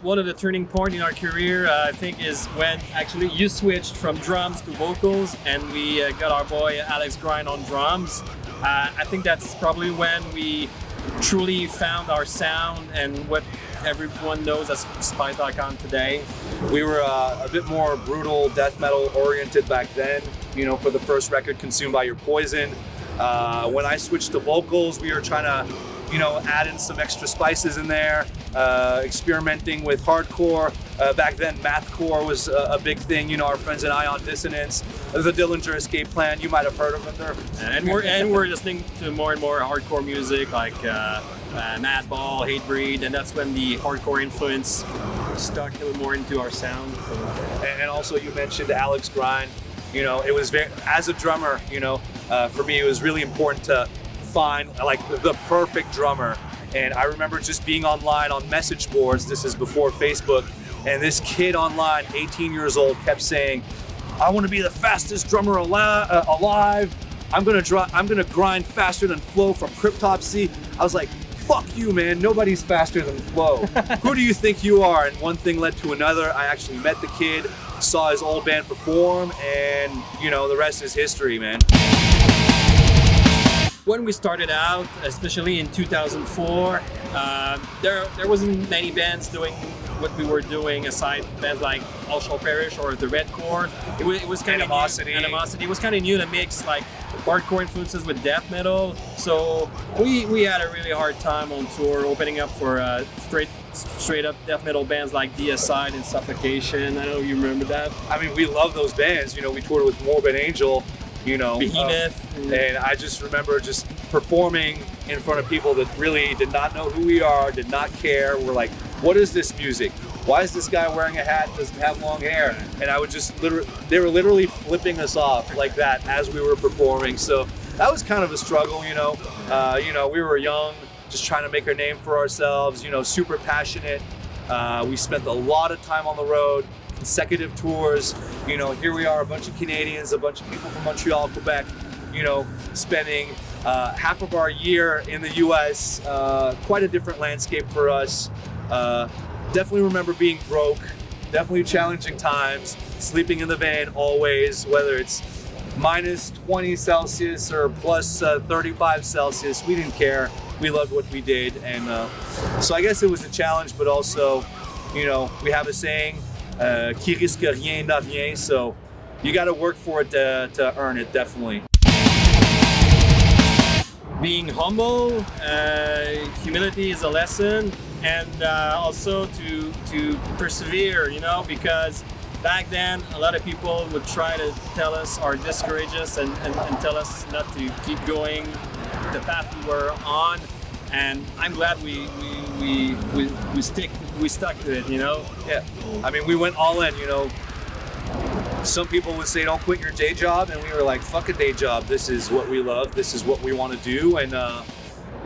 one of the turning point in our career, I think, is when actually you switched from drums to vocals, and we got our boy Alex Grind on drums. I think that's probably when we truly found our sound and what everyone knows as Despised today. We were a bit more brutal death metal oriented back then, for the first record, Consumed by Your Poison. When I switched to vocals, we were trying to, add in some extra spices in there, experimenting with hardcore. Back then, mathcore was a big thing. Our friends at Ion Dissonance, the Dillinger Escape Plan, you might have heard of them. And we're listening to more and more hardcore music like Madball, Hatebreed, and that's when the hardcore influence stuck a little more into our sound. So. And also, you mentioned Alex Grind. It was as a drummer, for me, it was really important to find like the perfect drummer. And I remember just being online on message boards. This is before Facebook, and this kid online, 18 years old, kept saying, "I want to be the fastest drummer alive. I'm gonna grind faster than Flo from Cryptopsy." I was like, "Fuck you, man! Nobody's faster than Flo. Who do you think you are?" And one thing led to another. I actually met the kid, saw his old band perform, and the rest is history, man. When we started out, especially in 2004, there wasn't many bands doing what we were doing aside bands like All Shall Perish or The Red Chord. It was kind of Animosity. It was kind of new to mix like hardcore influences with death metal. So we had a really hard time on tour opening up for straight up death metal bands like Despised and Suffocation. I don't know if you remember that. I mean, we love those bands. We toured with Morbid Angel. Behemoth. And I just remember just performing in front of people that really did not know who we are, did not care. We're like, what is this music? Why is this guy wearing a hat, doesn't have long hair? And I would just they were literally flipping us off like that as we were performing. So that was kind of a struggle, we were young, just trying to make our name for ourselves, super passionate. We spent a lot of time on the road, consecutive tours. Here we are, a bunch of Canadians, a bunch of people from Montreal, Quebec, spending half of our year in the US. Quite a different landscape for us. Definitely remember being broke, definitely challenging times, sleeping in the van always, whether it's minus 20 Celsius or plus 35 Celsius, we didn't care. We loved what we did. And so I guess it was a challenge, but also, we have a saying, qui risque rien n'a rien, so you got to work for it to earn it, definitely. Being humble, humility is a lesson, and also to persevere, because back then a lot of people would try to tell us or discourage us and tell us not to keep going the path we were on, and I'm glad we stuck to it, Yeah, I mean, we went all in, Some people would say, don't quit your day job. And we were like, fuck a day job. This is what we love. This is what we want to do. And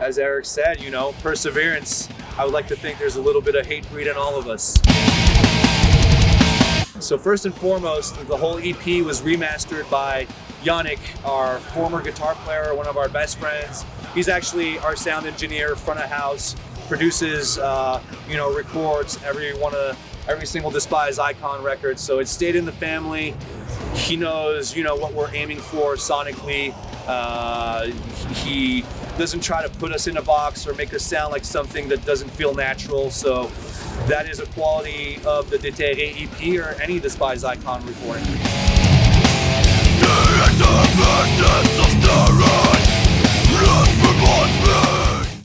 as Eric said, perseverance. I would like to think there's a little bit of Hatebreed in all of us. So first and foremost, the whole EP was remastered by Yannick, our former guitar player, one of our best friends. He's actually our sound engineer, front of house, produces, records every single Despised Icon record. So it stayed in the family. He knows, what we're aiming for sonically. He doesn't try to put us in a box or make us sound like something that doesn't feel natural. So that is a quality of the Déterré EP or any Despised Icon recording.